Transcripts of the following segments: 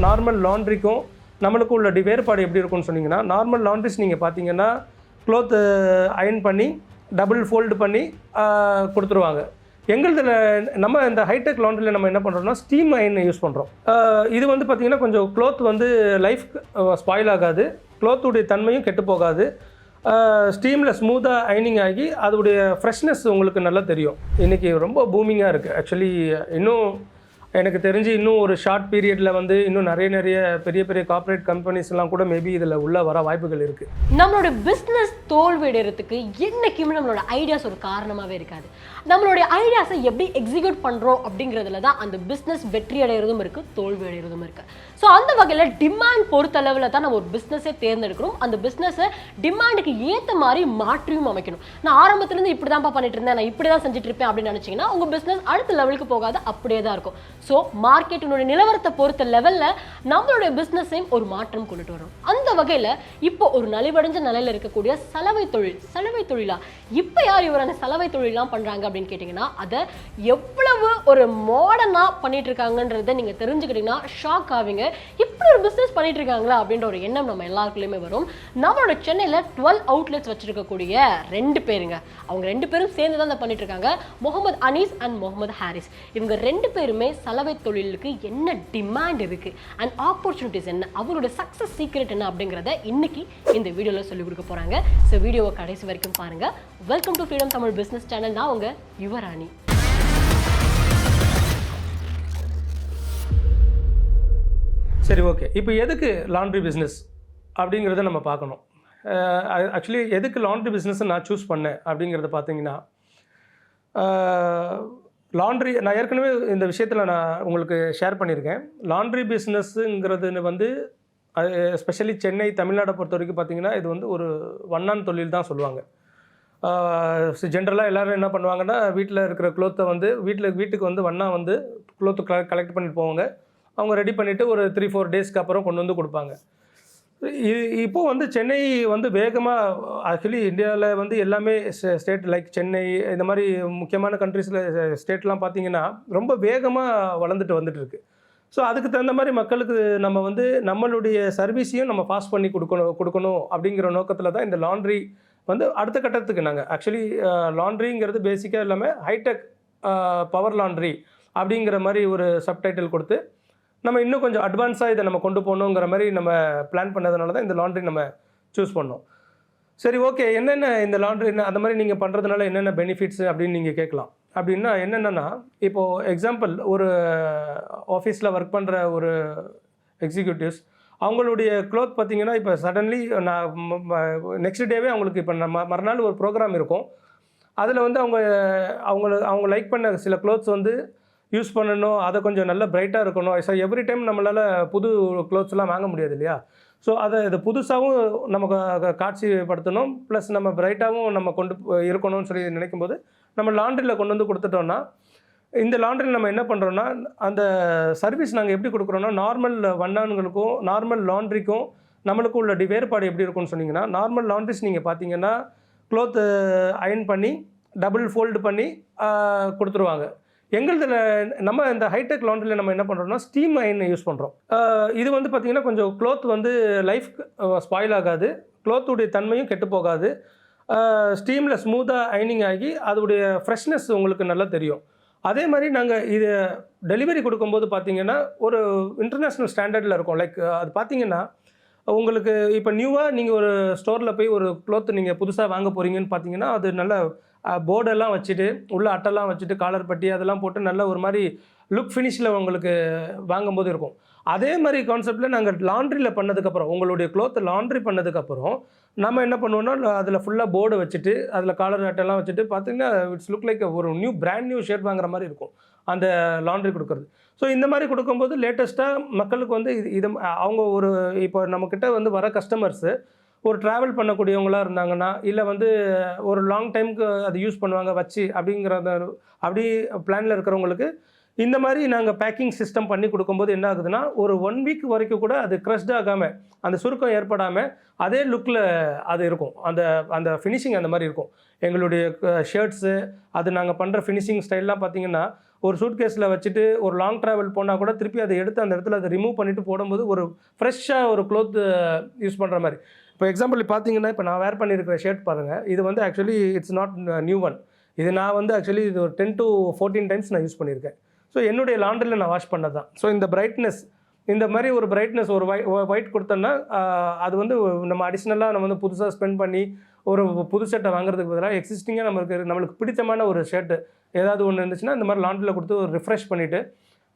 Normal லாண்ட்ரிக்கும் நம்மளுக்கும் உள்ள வேறுபாடு எப்படி இருக்கும்னு சொன்னீங்கன்னா, நார்மல் லாண்ட்ரிஸ் நீங்கள் பார்த்தீங்கன்னா க்ளோத்து அயர்ன் பண்ணி டபுள் ஃபோல்டு பண்ணி கொடுத்துருவாங்க. எங்களுதில் நம்ம இந்த ஹைடெக் லாண்ட்ரியில் நம்ம என்ன பண்ணுறோம்னா ஸ்டீம் அயர்ன் யூஸ் பண்ணுறோம். இது வந்து பார்த்திங்கன்னா கொஞ்சம் க்ளோத் வந்து லைஃப் ஸ்பாயில் ஆகாது, க்ளோத்துடைய தன்மையும் கெட்டு போகாது. ஸ்டீமில் ஸ்மூத்தாக அயனிங் ஆகி அதோடைய ஃப்ரெஷ்னஸ் உங்களுக்கு நல்லா தெரியும். இன்றைக்கி ரொம்ப பூமிங்காக இருக்குது. ஆக்சுவலி இன்னும் எனக்கு தெரிஞ்சு இன்னும் ஒரு ஷார்ட் பீரியடில் வந்து இன்னும் நிறைய பெரிய கார்ப்பரேட் கம்பெனிஸ்லாம் கூட மேபி இதில் உள்ள வர வாய்ப்புகள் இருக்குது. நம்மளோட பிஸ்னஸ் தோல்வியடைறதுக்கு என்றைக்குமே நம்மளோட ஐடியாஸ் ஒரு காரணமாகவே இருக்காது. நம்மளுடைய ஐடியாஸை எப்படி எக்ஸிக்யூட் பண்ணுறோம் அப்படிங்கிறதுல தான் அந்த பிஸ்னஸ் வெற்றி அடைகிறதும் இருக்குது, தோல்வி அடைகிறதும் இருக்குது. ஸோ அந்த வகையில் டிமாண்ட் பொறுத்தளவில் தான் நம்ம ஒரு பிஸ்னஸே தேர்ந்தெடுக்கணும். அந்த பிஸ்னஸை டிமாண்டுக்கு ஏற்ற மாதிரி மாற்றியும் அமைக்கணும். நான் ஆரம்பத்துலேருந்து இப்படி தான்ப்பா பண்ணிட்டு இருந்தேன், நான் இப்படி தான் செஞ்சுட்டு இருப்பேன் அப்படின்னு நினச்சிங்கன்னா உங்கள் பிஸ்னஸ் அடுத்த லெவலுக்கு போகாது, அப்படியே தான் இருக்கும். ஸோ மார்க்கெட்டினுடைய நிலவரத்தை பொறுத்த லெவலில் நம்மளுடைய பிஸ்னஸையும் ஒரு மாற்றம் கொண்டுட்டு வரும். அந்த வகையில் இப்போ ஒரு நலிவடைஞ்ச நிலையில் இருக்கக்கூடிய சலவை தொழிலா இப்போ யார் இவரான சலவை தொழிலாம் பண்ணுறாங்க அப்படின்னு கேட்டிங்கன்னா, அதை எவ்வளவு ஒரு மாடர்னாக பண்ணிட்டு இருக்காங்கன்றதை நீங்கள் தெரிஞ்சுக்கிட்டீங்கன்னா ஷாக் ஆவீங்க. இப்படி ஒரு பிஸ்னஸ் பண்ணிட்டு இருக்காங்களா அப்படின்ற ஒரு எண்ணம் நம்ம எல்லாருக்குள்ளேயுமே வரும். நம்மளோட சென்னையில் 12 அவுட்லெட்ஸ் வச்சிருக்கக்கூடிய 2 பேருங்க, அவங்க 2 பேரும் சேர்ந்து தான் பண்ணிட்டு இருக்காங்க. முகமது அனீஸ் அண்ட் முகமது ஹாரிஸ். இவங்க 2 பேருமே சலவை தொழிலுக்கு என்ன டிமாண்ட் இருக்கு அண்ட் ஆப்பர்ச்சுனிட்டிஸ் என்ன, அவரோட சக்சஸ் சீக்ரெட் என்ன அப்படிங்கிறத இன்னைக்கு இந்த வீடியோவில் சொல்லிக் கொடுக்க போறாங்க. ஸோ வீடியோவை கடைசி வரைக்கும் பாருங்க. Welcome to freedom Tamil business channel. நான் உங்க யுவராணி. சரி, ஓகே. இப்போ எதுக்கு லாண்ட்ரி பிஸ்னஸ் அப்படிங்கிறத நம்ம பார்க்கணும். ஆக்சுவலி எதுக்கு லாண்ட்ரி பிஸ்னஸை நான் சூஸ் பண்ணேன் அப்படிங்கிறத பார்த்தீங்கன்னா, லாண்ட்ரி நான் ஏற்கனவே இந்த விஷயத்தில் நான் உங்களுக்கு ஷேர் பண்ணியிருக்கேன். லாண்ட்ரி பிஸ்னஸ்ஸுங்கிறது வந்து எஸ்பெஷலி சென்னை தமிழ்நாடை பொறுத்த வரைக்கும் பார்த்தீங்கன்னா இது வந்து ஒரு வண்ணான் தொழில் தான் சொல்லுவாங்க. ஜென்ரலாக எல்லோரும் என்ன பண்ணுவாங்கன்னா, வீட்டில் இருக்கிற க்ளோத்தை வந்து வீட்டுக்கு வந்து வண்ணா வந்து க்ளோத்து கலெக்ட் பண்ணிட்டு போவாங்க. அவங்க ரெடி பண்ணிவிட்டு ஒரு 3-4 டேஸ்க்கு அப்புறம் கொண்டு வந்து கொடுப்பாங்க. இப்போது வந்து சென்னை வந்து வேகமாக, ஆக்சுவலி இந்தியாவில் வந்து எல்லாமே ஸ்டேட் லைக் சென்னை இந்த மாதிரி முக்கியமான கண்ட்ரீஸில் ஸ்டேட்லாம் பார்த்திங்கன்னா ரொம்ப வேகமாக வளர்ந்துட்டு வந்துட்டுருக்கு. ஸோ அதுக்கு தகுந்த மாதிரி மக்களுக்கு நம்ம வந்து நம்மளுடைய சர்வீஸையும் நம்ம ஃபாஸ்ட் பண்ணி கொடுக்கணும் அப்படிங்கிற நோக்கத்தில் தான் இந்த லாண்ட்ரி வந்து அடுத்த கட்டத்துக்கு நாங்கள் ஆக்சுவலி லாண்ட்ரிங்கிறது பேசிக்காக இல்லாமல் ஹைடெக் பவர் லாண்ட்ரி அப்படிங்கிற மாதிரி ஒரு சப்டைட்டில் கொடுத்து நம்ம இன்னும் கொஞ்சம் அட்வான்ஸாக இதை நம்ம கொண்டு போகணுங்கிற மாதிரி நம்ம பிளான் பண்ணதுனால தான் இந்த லாண்ட்ரி நம்ம சூஸ் பண்ணோம். சரி, ஓகே, என்னென்ன இந்த லாண்ட்ரி அந்த மாதிரி நீங்கள் பண்ணுறதுனால என்னென்ன பெனிஃபிட்ஸ் அப்படின்னு நீங்கள் கேட்கலாம். அப்படின்னா என்னென்னா, இப்போது எக்ஸாம்பிள் ஒரு ஆஃபீஸில் ஒர்க் பண்ணுற ஒரு எக்ஸிக்யூட்டிவ்ஸ் அவங்களுடைய க்ளோத் பார்த்திங்கன்னா இப்போ சடன்லி நான் நெக்ஸ்ட் டேவே அவங்களுக்கு இப்போ மறுநாள் ஒரு ப்ரோக்ராம் இருக்கும். அதில் வந்து அவங்க லைக் பண்ண சில க்ளோத்ஸ் வந்து யூஸ் பண்ணணும், அதை கொஞ்சம் நல்லா பிரைட்டாக இருக்கணும். ஸோ எவ்ரி டைம் நம்மளால் புது க்ளோத்ஸ்லாம் வாங்க முடியாது இல்லையா? ஸோ இது புதுசாகவும் நமக்கு காட்சிப்படுத்தணும், ப்ளஸ் நம்ம பிரைட்டாகவும் நம்ம கொண்டு இருக்கணும்னு சொல்லி நினைக்கும்போது நம்ம லாண்ட்ரியில் கொண்டு வந்து கொடுத்துட்டோன்னா, இந்த லாண்ட்ரியில் நம்ம என்ன பண்ணுறோன்னா அந்த சர்வீஸ் நாங்கள் எப்படி கொடுக்குறோன்னா, நார்மல் வண்ணான்களுக்கும் நார்மல் லாண்ட்ரிக்கும் நம்மளுக்கும் உள்ள வேறுபாடு எப்படி இருக்கும்னு சொன்னீங்கன்னா, நார்மல் லாண்ட்ரிஸ் நீங்கள் பார்த்தீங்கன்னா க்ளோத்து அயர்ன் பண்ணி டபுள் ஃபோல்டு பண்ணி கொடுத்துருவாங்க. எங்களுதில் நம்ம இந்த ஹைடெக் லாண்ட்ரியில் நம்ம என்ன பண்ணுறோம்னா ஸ்டீம் அயர்ன் யூஸ் பண்ணுறோம். இது வந்து பார்த்திங்கன்னா கொஞ்சம் க்ளோத் வந்து லைஃப் ஸ்பாயில் ஆகாது, க்ளோத்துடைய தன்மையும் கெட்டு போகாது. ஸ்டீமில் ஸ்மூத்தாக அயனிங் ஆகி அதோடைய ஃப்ரெஷ்னஸ் உங்களுக்கு நல்லா தெரியும். அதே மாதிரி நாங்கள் இது டெலிவரி கொடுக்கும்போது பார்த்திங்கன்னா ஒரு இன்டர்நேஷ்னல் ஸ்டாண்டர்டில் இருக்கும். லைக் அது பார்த்திங்கன்னா உங்களுக்கு இப்போ நியூவாக நீங்கள் ஒரு ஸ்டோரில் போய் ஒரு க்ளோத்து நீங்கள் புதுசாக வாங்க போகிறீங்கன்னு பார்த்தீங்கன்னா அது நல்ல போர்டெல்லாம் வச்சுட்டு உள்ள அட்டெல்லாம் வச்சுட்டு காலர் பட்டி அதெல்லாம் போட்டு நல்ல ஒரு மாதிரி லுக் ஃபினிஷில் உங்களுக்கு வாங்கும்போது இருக்கும். அதே மாதிரி கான்செப்டில் நாங்கள் லாண்ட்ரியில் பண்ணதுக்கப்புறம் உங்களுடைய க்ளோத்தை லாண்ட்ரி பண்ணதுக்கப்புறம் நம்ம என்ன பண்ணுவோம்னா அதில் ஃபுல்லாக போர்டு வச்சுட்டு அதில் காலர் அட்டெல்லாம் வச்சுட்டு பார்த்தீங்கன்னா இட்ஸ் லுக் லைக் ஒரு பிராண்ட் நியூ ஷர்ட் வாங்குற மாதிரி இருக்கும் அந்த லாண்ட்ரி கொடுக்குறது. ஸோ இந்த மாதிரி கொடுக்கும்போது லேட்டஸ்ட்டாக மக்களுக்கு வந்து இது அவங்க ஒரு இப்போ நம்மக்கிட்ட வந்து வர கஸ்டமர்ஸு ஒரு ட்ராவல் பண்ணக்கூடியவங்களாக இருந்தாங்கன்னா, இல்லை வந்து ஒரு லாங் டைமுக்கு அது யூஸ் பண்ணுவாங்க வச்சு அப்படி பிளானில் இருக்கிறவங்களுக்கு இந்த மாதிரி நாங்கள் பேக்கிங் சிஸ்டம் பண்ணி கொடுக்கும்போது என்ன ஆகுதுன்னா, ஒரு 1 வீக் வரைக்கும் கூட அது க்ரஷ்ட் ஆகாமல் அந்த சுருக்கம் ஏற்படாமல் அதே லுக்கில் அது இருக்கும். அந்த ஃபினிஷிங் அந்த மாதிரி இருக்கும். எங்களுடைய ஷர்ட்ஸு அது நாங்கள் பண்ணுற ஃபினிஷிங் ஸ்டைல்லாம் பார்த்திங்கன்னா ஒரு சூட்கேஸில் வச்சுட்டு ஒரு லாங் ட்ராவல் போனால் கூட திருப்பி அதை எடுத்து அந்த இடத்துல அதை ரிமூவ் பண்ணிவிட்டு போடும்போது ஒரு ஃப்ரெஷ்ஷாக ஒரு க்ளோத் யூஸ் பண்ணுற மாதிரி. இப்போ எக்ஸாம்பிள் பார்த்தீங்கன்னா, இப்போ நான் வேர் பண்ணியிருக்கிற ஷர்ட் பாருங்கள், இது வந்து actually it's not new one. இது நான் வந்து ஆக்சுவலி இது ஒரு 10 to 14 டைம்ஸ் நான் யூஸ் பண்ணியிருக்கேன். ஸோ என்னுடைய லாண்ட்ரியில் நான் வாஷ் பண்ணது தான். ஸோ இந்த பிரைட்னஸ், இந்த மாதிரி ஒரு பிரைட்னஸ் ஒரு ஒயிட் கொடுத்தோன்னா அது வந்து நம்ம அடிஷ்னலாக நம்ம வந்து புதுசாக ஸ்பெண்ட் பண்ணி ஒரு புது ஷர்ட்டை வாங்குறதுக்கு பதிலாக எக்ஸிஸ்டிங்காக நம்மளுக்கு பிடித்தமான ஒரு ஷர்ட்டு ஏதாவது ஒன்று இருந்துச்சுன்னா இந்த மாதிரி லாண்ட்ரியில் கொடுத்து ஒரு ரிஃப்ரெஷ் பண்ணிவிட்டு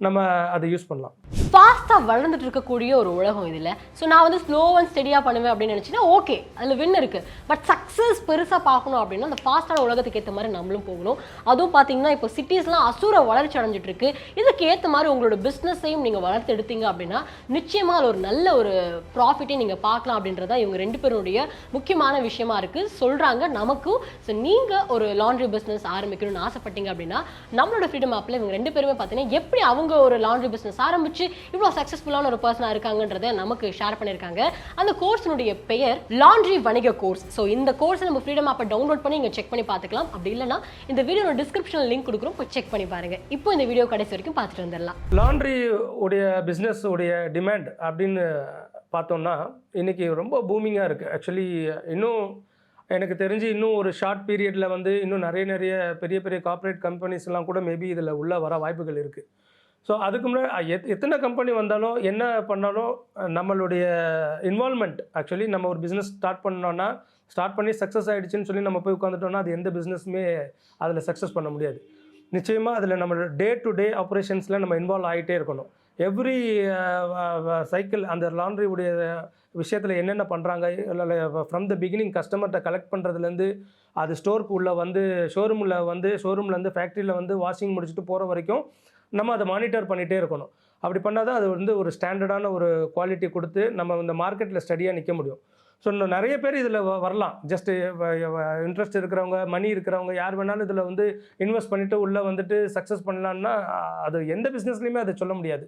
நம்ம அதை யூஸ் பண்ணலாம். ஃபாஸ்ட்டாக வளர்ந்துட்டு இருக்கக்கூடிய ஒரு உலகம் இதில். ஸோ நான் வந்து ஸ்லோ அண்ட் ஸ்டெடியாக பண்ணுவேன் அப்படின்னு நினச்சின்னா ஓகே, அதில் வின் இருக்குது. பட் சக்ஸஸ் பெருசாக பார்க்கணும் அப்படின்னா அந்த ஃபாஸ்ட்டான உலகத்துக்கு ஏற்ற மாதிரி நம்மளும் போகணும். அதுவும் பார்த்தீங்கன்னா இப்போ சிட்டிஸ்லாம் அசூர வளர்ச்சி அடைஞ்சிட்டு இருக்கு. இதுக்கு ஏற்ற மாதிரி உங்களோட பிஸ்னஸையும் நீங்கள் வளர்த்து எடுத்தீங்க அப்படின்னா நிச்சயமாக அது ஒரு நல்ல ஒரு ப்ராஃபிட்டையும் நீங்கள் பார்க்கலாம் அப்படின்றதா இவங்க 2 பேருடைய முக்கியமான விஷயமா இருக்குது சொல்கிறாங்க நமக்கும். ஸோ நீங்கள் ஒரு லாண்ட்ரி பிஸ்னஸ் ஆரம்பிக்கணும்னு ஆசைப்பட்டீங்க அப்படின்னா நம்மளோட ஃப்ரீடம் ஆப்பில் இவங்க 2 பேருமே பார்த்தீங்கன்னா எப்படி அவங்க ஒரு லாண்ட்ரி பிஸ்னஸ் ஆரம்பிச்சு இவ்வளோ சக்ஸஸ்ஃபுல்லான ஒரு பர்சனாக இருக்காங்கன்றதை நமக்கு ஷேர் பண்ணியிருக்காங்க. அந்த கோர்ஸினுடைய பெயர் லாண்ட்ரி வணிக கோர்ஸ். ஸோ இந்த கோர்ஸை நம்ம ஃப்ரீடம் ஆப்பை டவுன்லோட் பண்ணி இங்கே செக் பண்ணி பார்த்துக்கலாம். அப்படி இல்லைனா இந்த வீடியோட டிஸ்கிரிப்ஷனில் லிங்க் கொடுக்குறோம், போய் செக் பண்ணி பாருங்க. இப்போ இந்த வீடியோ கடைசி வரைக்கும் பார்த்துட்டு வந்துடலாம். லாண்ட்ரி உடைய பிஸ்னஸ் உடைய டிமாண்ட் அப்படின்னு பார்த்தோம்னா இன்னைக்கு ரொம்ப பூமிங்காக இருக்குது. ஆக்சுவலி இன்னும் எனக்கு தெரிஞ்சு இன்னும் ஒரு ஷார்ட் பீரியடில் வந்து இன்னும் நிறைய பெரிய பெரிய கார்ப்பரேட் கம்பெனிஸ்லாம் கூட மேபி இதில் உள்ள வர வாய்ப்புகள் இருக்குது. ஸோ அதுக்கு முன்னாடி எத்தனை கம்பெனி வந்தாலும் என்ன பண்ணாலும் நம்மளுடைய இன்வால்மெண்ட், ஆக்சுவலி நம்ம ஒரு பிஸ்னஸ் ஸ்டார்ட் பண்ணி சக்ஸஸ் ஆகிடுச்சின்னு சொல்லி நம்ம போய் உட்காந்துட்டோம்னா அது எந்த பிஸ்னஸுமே அதில் சக்ஸஸ் பண்ண முடியாது. நிச்சயமாக அதில் நம்மளோட டே டு டே ஆப்ரேஷன்ஸில் நம்ம இன்வால்வ் ஆகிட்டே இருக்கணும். எவ்ரி சைக்கிள் அந்த லாண்ட்ரி உடைய விஷயத்தில் என்னென்ன பண்ணுறாங்க, ஃப்ரம் த பிகினிங் கஸ்டமர்கிட்ட கலெக்ட் பண்ணுறதுலேருந்து அது ஸ்டோருக்கு உள்ளே வந்து ஷோரூம்லேருந்து ஃபேக்ட்ரியில் வந்து வாஷிங் முடிச்சுட்டு போகிற வரைக்கும் நம்ம அதை மானிட்டர் பண்ணிகிட்டே இருக்கணும். அப்படி பண்ணால் தான் அது வந்து ஒரு ஸ்டாண்டர்டான ஒரு குவாலிட்டி கொடுத்து நம்ம இந்த மார்க்கெட்டில் ஸ்டடியாக நிற்க முடியும். ஸோ இன்னும் நிறைய பேர் இதில் வரலாம். ஜஸ்ட்டு இன்ட்ரெஸ்ட் இருக்கிறவங்க, மணி இருக்கிறவங்க யார் வேணாலும் இதில் வந்து இன்வெஸ்ட் பண்ணிவிட்டு உள்ளே வந்துட்டு சக்ஸஸ் பண்ணலான்னா அது எந்த பிஸ்னஸ்லையுமே அதை சொல்ல முடியாது.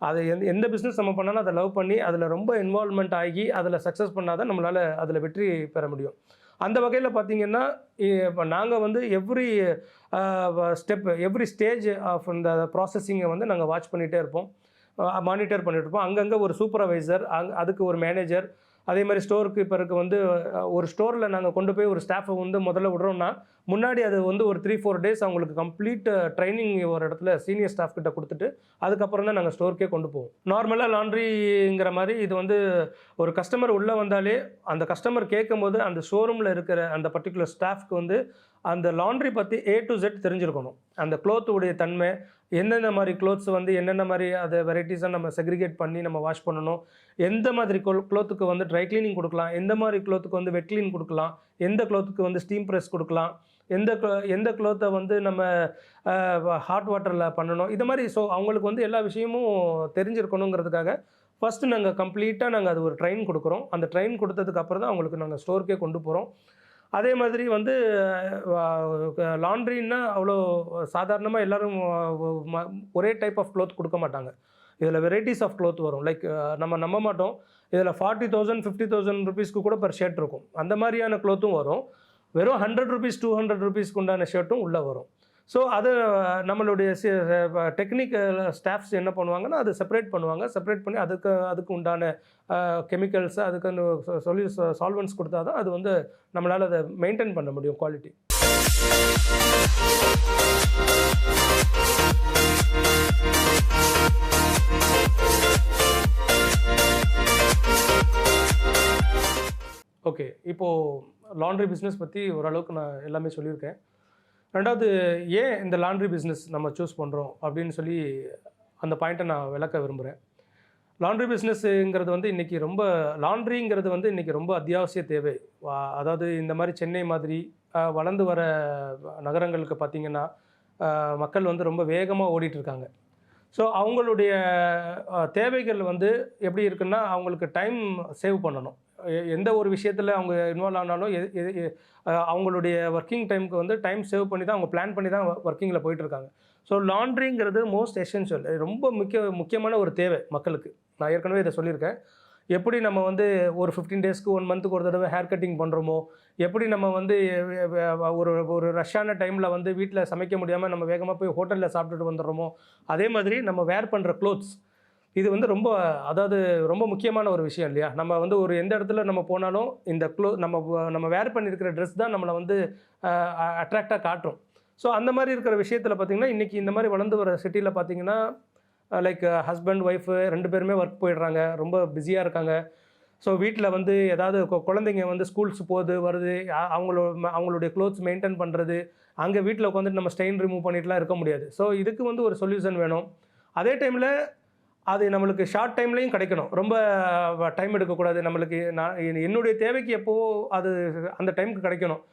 அது எந்த பிஸ்னஸ் நம்ம பண்ணாலும் அதை லவ் பண்ணி அதில் ரொம்ப இன்வால்வ்மெண்ட் ஆகி அதில் சக்ஸஸ் பண்ணால் தான் நம்மளால் அதில் வெற்றி பெற முடியும். அந்த வகையில் பார்த்திங்கன்னா இப்போ நாங்கள் வந்து எவ்ரி ஸ்டேஜ் ஆஃப் இந்த ப்ராசஸிங்கை வந்து நாங்கள் வாட்ச் பண்ணிகிட்டே இருப்போம், மானிட்டர் பண்ணிகிட்டு இருப்போம். அங்கங்கே ஒரு சூப்பர்வைசர், அதுக்கு ஒரு மேனேஜர், அதே மாதிரி ஸ்டோர் கீப்பருக்கு வந்து ஒரு ஸ்டோரில் நாங்கள் கொண்டு போய் ஒரு ஸ்டாஃபை வந்து முதல்ல விடுறோம்னா முன்னாடி அது வந்து ஒரு 3-4 டேஸ் அவங்களுக்கு கம்ப்ளீட் ட்ரைனிங் ஒரு இடத்துல சீனியர் ஸ்டாஃப் கிட்ட கொடுத்துட்டு அதுக்கப்புறம் தான் நாங்கள் ஸ்டோருக்கே கொண்டு போவோம். நார்மலாக லாண்ட்ரிங்கிற மாதிரி இது வந்து ஒரு கஸ்டமர் உள்ளே வந்தாலே அந்த கஸ்டமர் கேட்கும் போது அந்த ஷோரூமில் இருக்கிற அந்த பர்டிகுலர் ஸ்டாஃப்க்கு வந்து அந்த லாண்ட்ரி பற்றி A to Z தெரிஞ்சிருக்கணும். அந்த க்ளோத்துடைய தன்மை, எந்தெந்த மாதிரி க்ளோத்ஸ் வந்து என்னென்ன மாதிரி அதை வெரைட்டிஸாக நம்ம செக்ரிகேட் பண்ணி நம்ம வாஷ் பண்ணணும், எந்த மாதிரி க்ளோத்துக்கு வந்து ட்ரை கிளீனிங் கொடுக்கலாம், எந்த மாதிரி க்ளோத்துக்கு வந்து வெட் கிளீன் கொடுக்கலாம், எந்த க்ளோத்துக்கு வந்து ஸ்டீம் ப்ரெஸ் கொடுக்கலாம், எந்த க்ளோத்தை வந்து நம்ம ஹாட் வாட்டரில் பண்ணணும், இது மாதிரி. ஸோ அவங்களுக்கு வந்து எல்லா விஷயமும் தெரிஞ்சிருக்கணுங்கிறதுக்காக ஃபஸ்ட்டு நாங்கள் கம்ப்ளீட்டாக அது ஒரு ட்ரெயின் கொடுக்குறோம். அந்த ட்ரெயின் கொடுத்ததுக்கு அப்புறம் தான் அவங்களுக்கு நாங்கள் ஸ்டோருக்கே கொண்டு போகிறோம். அதே மாதிரி வந்து லாண்ட்ரின்னா அவ்வளோ சாதாரணமாக எல்லோரும் ஒரே டைப் ஆஃப் க்ளோத் கொடுக்க மாட்டாங்க. இதில் வெரைட்டிஸ் ஆஃப் க்ளோத் வரும். லைக் நம்ம நம்ப மாட்டோம், இதில் 40,000 50,000 ருபீஸ்க்கு கூட பர் ஷர்ட் இருக்கும். அந்த மாதிரியான க்ளோத்தும் வரும். வெறும் 100 ருபீஸ் 200 ருபீஸ்க்கு உண்டான ஷர்ட்டும் உள்ளே வரும். ஸோ அது நம்மளுடைய டெக்னிக்கல் ஸ்டாஃப்ஸ் என்ன பண்ணுவாங்கன்னா அது செப்பரேட் பண்ணுவாங்க. செப்பரேட் பண்ணி அதுக்கு உண்டான கெமிக்கல்ஸு, அதுக்கு அந்த சால்வன்ஸ் கொடுத்தா தான் அது வந்து நம்மளால் அதை மெயின்டைன் பண்ண முடியும் குவாலிட்டி. ஓகே, இப்போது லாண்ட்ரி பிஸ்னஸ் பற்றி ஓரளவுக்கு நான் எல்லாமே சொல்லியிருக்கேன். ரெண்டாவது, ஏன் இந்த லாண்ட்ரி பிஸ்னஸ் நம்ம சூஸ் பண்ணுறோம் அப்படின்னு சொல்லி அந்த பாயிண்ட்டை நான் விளக்க விரும்புகிறேன். லாண்ட்ரி பிஸ்னஸ்ங்கிறது வந்து இன்றைக்கி லாண்ட்ரிங்கிறது வந்து இன்றைக்கி ரொம்ப அத்தியாவசிய தேவை. அதாவது இந்த மாதிரி சென்னை மாதிரி வளர்ந்து வர நகரங்களுக்கு பார்த்திங்கன்னா மக்கள் வந்து ரொம்ப வேகமாக ஓடிட்டுருக்காங்க. ஸோ அவங்களுடைய தேவைகள் வந்து எப்படி இருக்குன்னா அவங்களுக்கு டைம் சேவ் பண்ணணும். எந்த ஒரு விஷயத்தில் அவங்க இன்வால்வ் ஆனாலும் அவங்களுடைய ஒர்க்கிங் டைமுக்கு வந்து டைம் சேவ் பண்ணி தான் அவங்க பிளான் பண்ணி தான் ஒர்க்கிங்கில் போயிட்டுருக்காங்க. ஸோ லாண்ட்ரிங்கிறது மோஸ்ட் எசென்ஷியல், ரொம்ப முக்கியமான ஒரு தேவை மக்களுக்கு. நான் ஏற்கனவே இதை சொல்லியிருக்கேன். எப்படி நம்ம வந்து ஒரு 15 டேஸ்க்கு 1 மந்த்துக்கு ஒரு தடவை ஹேர் கட்டிங் பண்ணுறோமோ, எப்படி நம்ம வந்து ஒரு ஒரு ரஷ்ஷான டைமில் வந்து வீட்டில் சமைக்க முடியாமல் நம்ம வேகமாக போய் ஹோட்டலில் சாப்பிட்டுட்டு வந்துடுறோமோ, அதே மாதிரி நம்ம வேர் பண்ணுற க்ளோத்ஸ் இது வந்து ரொம்ப அதாவது ரொம்ப முக்கியமான ஒரு விஷயம் இல்லையா? நம்ம வந்து ஒரு எந்த இடத்துல நம்ம போனாலும் இந்த நம்ம வேர் பண்ணியிருக்கிற ட்ரெஸ் தான் நம்மளை வந்து அட்ராக்டாக காட்டும். ஸோ அந்த மாதிரி இருக்கிற விஷயத்தில் பார்த்திங்கன்னா, இன்றைக்கி இந்த மாதிரி வளர்ந்து வர சிட்டியில் பார்த்திங்கன்னா லைக் ஹஸ்பண்ட் ஒய்ஃபு 2 பேருமே ஒர்க் போயிடுறாங்க, ரொம்ப பிஸியாக இருக்காங்க. ஸோ வீட்டில் வந்து ஏதாவது குழந்தைங்க வந்து ஸ்கூல்ஸ் போகுது வருது, அவங்களுடைய க்ளோத்ஸ் மெயின்டைன் பண்ணுறது, அங்கே வீட்டில் உட்காந்துட்டு நம்ம ஸ்டெயின் ரிமூவ் பண்ணிட்டுலாம் இருக்க முடியாது. ஸோ இதுக்கு வந்து ஒரு சொல்யூஷன் வேணும். அதே டைமில் அது நம்மளுக்கு ஷார்ட் டைம்லேயும் கிடைக்கணும், ரொம்ப டைம் எடுக்கக்கூடாது. நம்மளுக்கு என்னுடைய தேவைக்கு எப்போவோ அது அந்த டைமுக்கு கிடைக்கணும்.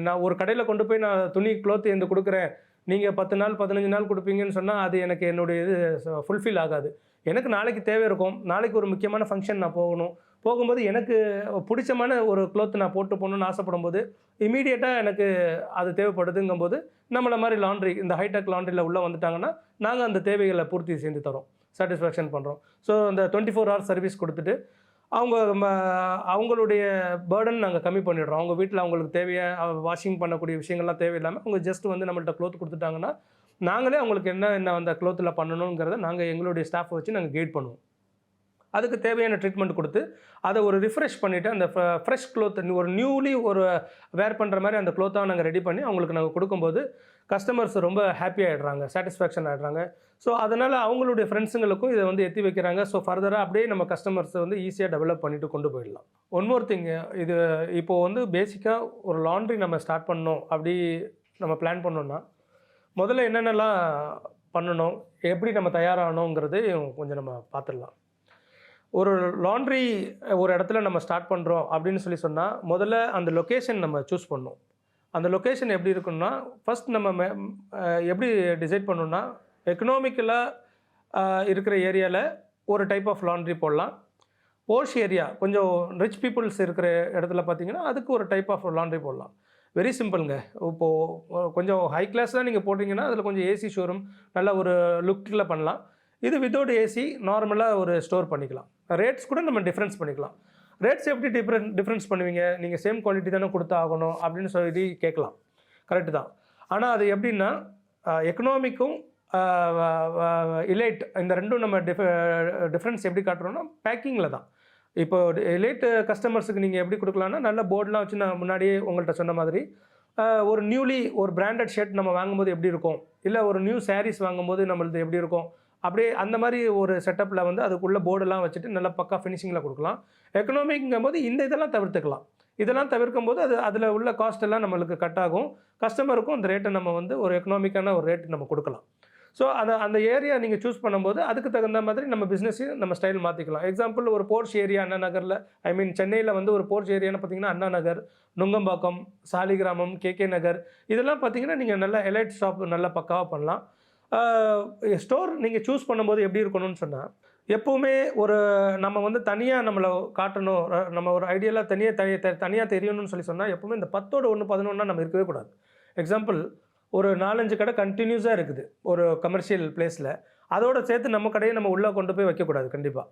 நான் ஒரு கடையில் கொண்டு போய் நான் துணி க்ளோத் என்று கொடுக்குறேன், நீங்கள் 10 நாள் 15 நாள் கொடுப்பீங்கன்னு சொன்னால் அது எனக்கு என்னுடைய இது ஃபுல்ஃபில் ஆகாது. எனக்கு நாளைக்கு தேவை இருக்கும், நாளைக்கு ஒரு முக்கியமான ஃபங்க்ஷன் நான் போகும்போது எனக்கு பிடிச்சமான ஒரு க்ளோத் நான் போட்டு போகணுன்னு ஆசைப்படும்போது இமீடியட்டாக எனக்கு அது தேவைப்படுதுங்கும்போது நம்மளை மாதிரி லாண்ட்ரி இந்த ஹைடெக் லாண்ட்ரியில் உள்ளே வந்துட்டாங்கன்னா நாங்கள் அந்த தேவைகளை பூர்த்தி செஞ்சு தரோம், சாட்டிஸ்ஃபேக்ஷன் பண்ணுறோம். ஸோ அந்த 24 hours சர்வீஸ் கொடுத்துட்டு அவங்களுடைய பேர்டன் நாங்கள் கம்மி பண்ணிடுறோம். அவங்க வீட்டில் அவங்களுக்கு தேவையாக வாஷிங் பண்ணக்கூடிய விஷயங்கள்லாம் தேவையில்லாமல் அவங்க ஜஸ்ட் வந்து நம்மள்ட்ட க்ளோத் கொடுத்துட்டாங்கன்னா நாங்களே அவங்களுக்கு என்ன அந்த க்ளோத்தில் பண்ணணுங்கிறத நாங்கள் எங்களுடைய ஸ்டாஃபை வச்சு நாங்கள் கைட் பண்ணுவோம். அதுக்கு தேவையான ட்ரீட்மெண்ட் கொடுத்து அதை ஒரு ரிஃப்ரெஷ் பண்ணிவிட்டு அந்த ஃப்ரெஷ் க்ளோத் ஒரு நியூலி ஒரு வேர் பண்ணுற மாதிரி அந்த க்ளோத்தாக நாங்கள் ரெடி பண்ணி அவங்களுக்கு நாங்கள் கொடுக்கும்போது கஸ்டமர்ஸ் ரொம்ப ஹாப்பி ஆகிடுறாங்க, சாட்டிஸ்ஃபேக்ஷன் ஆகிடுறாங்க. ஸோ அதனால் அவங்களுடைய ஃப்ரெண்ட்ஸுங்களுக்கும் இதை வந்து எத்தி வைக்கிறாங்க. ஸோ ஃபர்தராக அப்படியே நம்ம கஸ்டமர்ஸை வந்து ஈஸியாக டெவலப் பண்ணிவிட்டு கொண்டு போயிடலாம். ஒன் மோர் திங், இது இப்போது வந்து பேசிக்காக ஒரு லாண்ட்ரி நம்ம ஸ்டார்ட் பண்ணோம் அப்படி நம்ம பிளான் பண்ணோன்னா முதல்ல என்னென்னலாம் பண்ணணும், எப்படி நம்ம தயாராகணுங்கிறது கொஞ்சம் நம்ம பார்த்துடலாம். ஒரு லாண்ட்ரி ஒரு இடத்துல நம்ம ஸ்டார்ட் பண்ணுறோம் அப்படின்னு சொன்னால் முதல்ல அந்த லொக்கேஷன் நம்ம சூஸ் பண்ணணும். அந்த லொக்கேஷன் எப்படி இருக்குன்னா ஃபஸ்ட் நம்ம எப்படி டிசைட் பண்ணணும்னா எக்கனாமிக்கலாக இருக்கிற ஏரியாவில் ஒரு டைப் ஆஃப் லாண்ட்ரி போடலாம். போஷ் ஏரியா கொஞ்சம் ரிச் பீப்புள்ஸ் இருக்கிற இடத்துல பார்த்திங்கன்னா அதுக்கு ஒரு டைப் ஆஃப் லாண்ட்ரி போடலாம். வெரி சிம்பிளுங்க. இப்போது கொஞ்சம் ஹை கிளாஸ்லாம் நீங்கள் போட்டிங்கன்னா அதில் கொஞ்சம் ஏசி ஷோரூம் நல்ல ஒரு லுக்கில் பண்ணலாம். இது வித்தவுட் ஏசி நார்மலாக ஒரு ஸ்டோர் பண்ணிக்கலாம். ரேட்ஸ் கூட நம்ம டிஃப்ரென்ஸ் பண்ணிக்கலாம். ரேட்ஸ் எப்படி டிஃப்ரென்ஸ் பண்ணுவீங்க, நீங்கள் சேம் குவாலிட்டி தானே கொடுத்தா ஆகணும் அப்படின்னு சொல்லி கேட்கலாம். கரெக்டு தான். ஆனால் அது எப்படின்னா எக்கனாமிக்கும் எலைட் இந்த ரெண்டும் நம்ம டிஃப்ரென்ஸ் எப்படி காட்டுறோன்னா பேக்கிங்கில் தான். இப்போ எலைட் கஸ்டமர்ஸுக்கு நீங்கள் எப்படி கொடுக்கலான்னா நல்ல போர்டெலாம் வச்சு நான் முன்னாடியே உங்கள்கிட்ட சொன்ன மாதிரி ஒரு நியூலி ஒரு பிராண்டட் ஷர்ட் நம்ம வாங்கும்போது எப்படி இருக்கும், இல்லை ஒரு நியூ சாரீஸ் வாங்கும்போது நம்மளது எப்படி இருக்கும், அப்படியே அந்த மாதிரி ஒரு செட்டப்பில் வந்து அதுக்குள்ளே போர்டெல்லாம் வச்சுட்டு நல்லா பக்கா ஃபினிஷிங்கில் கொடுக்கலாம். எக்கனாமிக்குங்கும் போது இந்த இதெல்லாம் தவிர்த்துக்கலாம். இதெல்லாம் தவிர்க்கும் போது அதில் உள்ள காஸ்ட் எல்லாம் நம்மளுக்கு கட் ஆகும். கஸ்டமருக்கும் அந்த ரேட்டை நம்ம வந்து ஒரு எக்கனாமிக்கான ஒரு ரேட் நம்ம கொடுக்கலாம். ஸோ அந்த ஏரியா நீங்கள் சூஸ் பண்ணும்போது அதுக்கு தகுந்த மாதிரி நம்ம பிஸ்னஸையும் நம்ம ஸ்டைல் மாற்றிக்கலாம். எக்ஸாம்பிள் ஒரு போர்ஷ் ஏரியா அண்ணா நகரில் சென்னையில் வந்து ஒரு போர்ஷ் ஏரியான்னு பார்த்தீங்கன்னா அண்ணா நகர், நுங்கம்பாக்கம், சாலிகிராமம், கேகே நகர் இதெல்லாம் பார்த்தீங்கன்னா நீங்கள் நல்லா எலைட் ஷாப் நல்லா பக்காவாக பண்ணலாம். ஸ்டோர் நீங்கள் சூஸ் பண்ணும்போது எப்படி இருக்கணும்னு சொன்னால் எப்போவுமே ஒரு நம்ம வந்து தனியாக நம்மளை காட்டணும், நம்ம ஒரு ஐடியலாக தனியாக தெரியணும்னு சொன்னால் எப்போவுமே இந்த 10ஓட 1 11 நம்ம இருக்கவே கூடாது. எக்ஸாம்பிள் ஒரு 4-5 கடை கண்டினியூஸாக இருக்குது ஒரு கமர்ஷியல் பிளேஸில், அதோடு சேர்த்து நம்ம கடையை நம்ம உள்ளே கொண்டு போய் வைக்கக்கூடாது. கண்டிப்பாக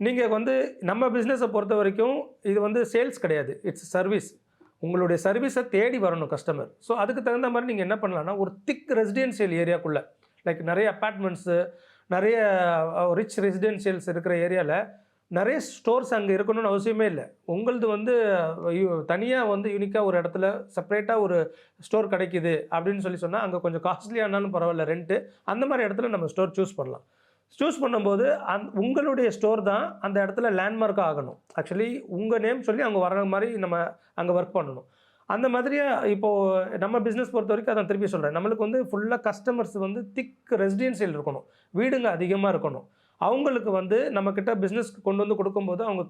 நீங்கள் வந்து நம்ம பிஸ்னஸை பொறுத்த வரைக்கும் இது வந்து சேல்ஸ் கிடையாது, இட்ஸ் சர்வீஸ். உங்களுடைய சர்வீஸை தேடி வரணும் கஸ்டமர். ஸோ அதுக்கு தகுந்த மாதிரி நீங்கள் என்ன பண்ணலான்னா ஒரு திக் ரெசிடென்ஷியல் ஏரியாக்குள்ளே லைக் நிறைய அப்பார்ட்மெண்ட்ஸு நிறைய ரிச் ரெசிடென்ஷியல்ஸ் இருக்கிற ஏரியாவில் நிறைய ஸ்டோர்ஸ் அங்கே இருக்கணும்னு அவசியமே இல்லை. உங்களது வந்து தனியாக வந்து யூனிக்காக ஒரு இடத்துல செப்பரேட்டாக ஒரு ஸ்டோர் கிடைக்கிது அப்படின்னு சொன்னால் அங்கே கொஞ்சம் காஸ்ட்லியானாலும் பரவாயில்ல ரெண்ட்டு, அந்த மாதிரி இடத்துல நம்ம ஸ்டோர் சூஸ் பண்ணலாம். சூஸ் பண்ணும்போது உங்களுடைய ஸ்டோர் தான் அந்த இடத்துல லேண்ட்மார்க்காக ஆகணும். ஆக்சுவலி உங்கள் நேம் சொல்லி அவங்க வர்ற மாதிரி நம்ம அங்கே ஒர்க் பண்ணணும். அந்த மாதிரியே இப்போது நம்ம பிஸ்னஸ் பொறுத்த வரைக்கும் அதான் திருப்பி சொல்கிறேன், நம்மளுக்கு வந்து ஃபுல்லாக கஸ்டமர்ஸ் வந்து திக் ரெசிடென்சியல் இருக்கணும், வீடுங்க அதிகமாக இருக்கணும். அவங்களுக்கு வந்து நம்மக்கிட்ட பிஸ்னஸ்க்கு கொண்டு வந்து கொடுக்கும்போது அவங்க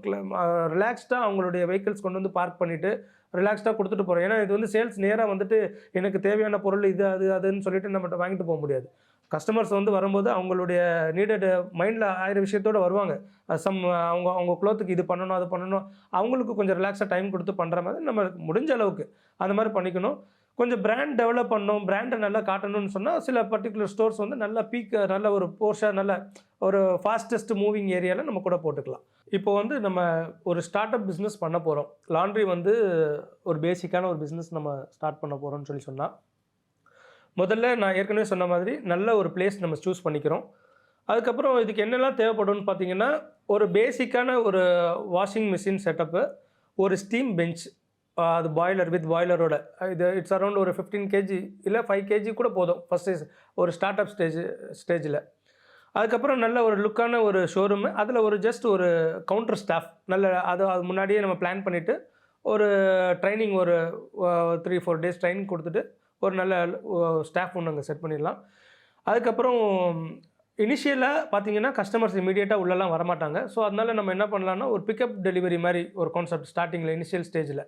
ரிலாக்ஸ்டாக அவங்களுடைய வெஹிக்கிள்ஸ் கொண்டு வந்து பார்க் பண்ணிவிட்டு ரிலாக்ஸ்டாக கொடுத்துட்டு போகிறோம். ஏன்னா இது வந்து சேல்ஸ் நேராக வந்துட்டு எனக்கு தேவையான பொருள் இது அதுன்னு சொல்லிட்டு நம்மகிட்ட வாங்கிட்டு போக முடியாது. கஸ்டமர்ஸ் வந்து வரும்போது அவங்களுடைய நீடட் மைண்டில் 1000 விஷயத்தோடு வருவாங்க. அவங்க க்ளோத்துக்கு இது பண்ணணும் அது பண்ணணும், அவங்களுக்கு கொஞ்சம் ரிலாக்ஸாக டைம் கொடுத்து பண்ணுற மாதிரி நம்ம முடிஞ்ச அளவுக்கு அந்த மாதிரி பண்ணிக்கணும். கொஞ்சம் பிராண்ட் டெவலப் பண்ணணும், பிராண்டை நல்லா காட்டணும்னு சொன்னால் சில பர்டிகுலர் ஸ்டோர்ஸ் வந்து நல்ல நல்ல ஒரு போர்ஷாக நல்ல ஒரு ஃபாஸ்டஸ்ட் மூவிங் ஏரியாவில் நம்ம கூட போட்டுக்கலாம். இப்போ வந்து நம்ம ஒரு ஸ்டார்ட் அப் பிஸ்னஸ் பண்ண போகிறோம். லாண்ட்ரி வந்து ஒரு பேசிக்கான ஒரு பிஸ்னஸ் நம்ம ஸ்டார்ட் பண்ண போகிறோம்னு சொன்னால், முதல்ல நான் ஏற்கனவே சொன்ன மாதிரி நல்ல ஒரு பிளேஸ் நம்ம சூஸ் பண்ணிக்கிறோம். அதுக்கப்புறம் இதுக்கு என்னெல்லாம் தேவைப்படும்னு பார்த்தீங்கன்னா, ஒரு பேசிக்கான ஒரு வாஷிங் மிஷின் செட்டப்பு, ஒரு ஸ்டீம் பெஞ்ச், அது பாய்லர் வித் பாய்லரோட, இது இட்ஸ் அரௌண்ட் ஒரு 15 கேஜி இல்லை 5 கேஜி கூட போதும் ஃபஸ்ட்டு ஒரு ஸ்டார்ட் அப் ஸ்டேஜில். அதுக்கப்புறம் நல்ல ஒரு லுக்கான ஒரு ஷோரூமு, அதில் ஒரு ஜஸ்ட் ஒரு கவுண்டர் ஸ்டாஃப் நல்ல அது முன்னாடியே நம்ம பிளான் பண்ணிவிட்டு ஒரு ட்ரைனிங் ஒரு 3-4 டேஸ் ட்ரைனிங் கொடுத்துட்டு ஒரு நல்ல ஸ்டாஃப் ஒன்று அங்கே செட் பண்ணிடலாம். அதுக்கப்புறம் இனிஷியலாக பார்த்தீங்கன்னா கஸ்டமர்ஸ் இமீடியட்டாக உள்ளெல்லாம் வரமாட்டாங்க. ஸோ அதனால் நம்ம என்ன பண்ணலான்னா ஒரு பிக்கப் டெலிவரி மாதிரி ஒரு கான்செப்ட் ஸ்டார்டிங்கில் இனிஷியல் ஸ்டேஜில்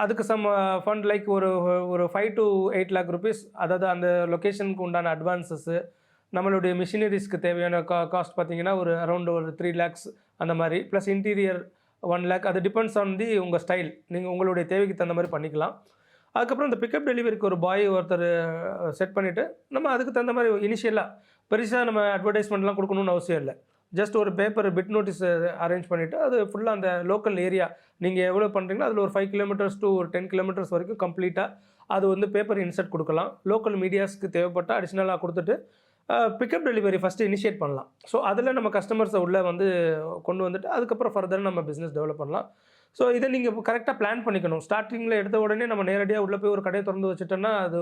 அதுக்கு சம் ஃபண்ட் லைக் ஒரு 5 to 8 lakh rupees, அதாவது அந்த லொக்கேஷனுக்கு உண்டான அட்வான்ஸஸ்ஸு, நம்மளுடைய மிஷினரிஸ்க்கு தேவையான காஸ்ட் பார்த்தீங்கன்னா ஒரு அரௌண்ட் ஒரு 3 lakhs அந்த மாதிரி, ப்ளஸ் இன்டீரியர் 1 lakh. அது டிபெண்ட்ஸ் ஆன் தி உங்கள் ஸ்டைல், நீங்கள் உங்களுடைய தேவைக்கு தகுந்த மாதிரி பண்ணிக்கலாம். அதுக்கப்புறம் இந்த பிக்கப் டெலிவரிக்கு ஒரு பாய் ஒருத்தர் செட் பண்ணிவிட்டு நம்ம அதுக்கு தகுந்த மாதிரி இனிஷியலாக பெருசாக நம்ம அட்வர்டைஸ்மெண்ட்லாம் கொடுக்கணுன்னு அவசியம் இல்லை. ஜஸ்ட் ஒரு பேப்பர் பிட் நோட்டீஸ் அரேஞ்ச் பண்ணிவிட்டு அது ஃபுல்லாக அந்த லோக்கல் ஏரியா நீங்கள் எவ்வளோ பண்ணுறீங்களோ அதில் ஒரு 5 kilometers to ஒரு 10 kilometers வரைக்கும் கம்ப்ளீட்டாக அது வந்து பேப்பர் இன்சர்ட் கொடுக்கலாம். லோக்கல் மீடியாஸ்க்கு தேவைப்பட்டால் அடிஷ்னலாக கொடுத்துட்டு பிக்கப் டெலிவரி ஃபஸ்ட்டு இனிஷியேட் பண்ணலாம். ஸோ அதில் நம்ம கஸ்டமர்ஸை உள்ளே வந்து கொண்டு வந்துட்டு அதுக்கப்புறம் ஃபர்தர் நம்ம பிஸ்னஸ் டெவலப் பண்ணலாம். ஸோ இதை நீங்கள் கரெக்டாக பிளான் பண்ணிக்கணும். ஸ்டார்டிங்கில் எடுத்த உடனே நம்ம நேரடியாக உள்ளே போய் ஒரு கடையை திறந்து வச்சுட்டோன்னா அது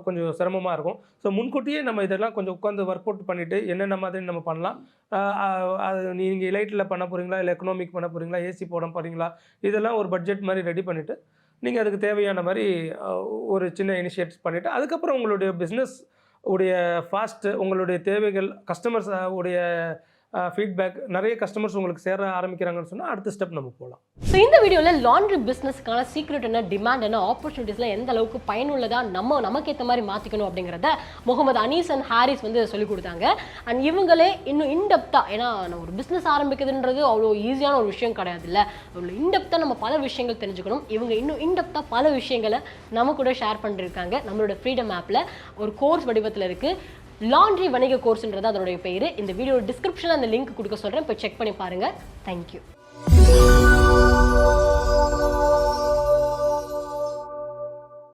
கொஞ்சம் சிரமமாக இருக்கும். ஸோ முன்கூட்டியே நம்ம இதெல்லாம் கொஞ்சம் உட்காந்து ஒர்க் அவுட் பண்ணிவிட்டு என்னென்ன மாதிரி நம்ம பண்ணலாம், அது நீங்கள் லைட்டில் பண்ண போகிறீங்களா, இல்லை எக்கனாமிக் பண்ண போகிறீங்களா, ஏசி போட போகிறீங்களா, இதெல்லாம் ஒரு பட்ஜெட் மாதிரி ரெடி பண்ணிவிட்டு நீங்கள் அதுக்கு தேவையான மாதிரி ஒரு சின்ன இனிஷியேட்டிவ் பண்ணிவிட்டு அதுக்கப்புறம் உங்களுடைய பிஸ்னஸ் உடைய ஃபாஸ்ட்டு, உங்களுடைய தேவைகள், கஸ்டமர்ஸ் உடைய ஃபீட்பேக், நிறைய கஸ்டமர்ஸ் உங்களுக்கு சேர ஆரம்பிக்கிறாங்கன்னு சொன்னால் அடுத்த ஸ்டெப் நம்ம போகலாம். ஸோ இந்த வீடியோவில் லாண்ட்ரி பிஸ்னஸ்க்கான சீக்ரெட் என்ன, டிமாண்ட் என்ன, ஆப்பர்ச்சுனிட்டிஸ்லாம் எந்த அளவுக்கு பயனுள்ளதாக நமக்கு ஏற்ற மாதிரி மாற்றிக்கணும் அப்படிங்கிறத முகமது அனீஸ் அண்ட் ஹாரிஸ் வந்து சொல்லிக் கொடுத்தாங்க. அண்ட் இவங்களே இன்னும் இன்டெப்த்தாக, ஏன்னா நம்ம ஒரு பிஸ்னஸ் ஆரம்பிக்கிறதுன்றது அவ்வளோ ஈஸியான ஒரு விஷயம் கிடையாது இல்லை, அவ்வளோ இன்டெப்த்தாக நம்ம பல விஷயங்கள் தெரிஞ்சுக்கணும். இவங்க இன்னும் இன்டெப்த்தாக பல விஷயங்களை நம்ம கூட ஷேர் பண்ணியிருக்காங்க. நம்மளோட ஃப்ரீடம் ஆப்பில் ஒரு கோர்ஸ் வடிவத்தில் இருக்குது. லாண்ட்ரி வணிக கோர்ஸ்ன்றது அதனுடைய பேர். இந்த வீடியோ டிஸ்கிரிப்ஷனில் அந்த லிங்க் கொடுக்க சொல்கிறேன், இப்போ செக் பண்ணி பாருங்கள். தேங்க்யூ.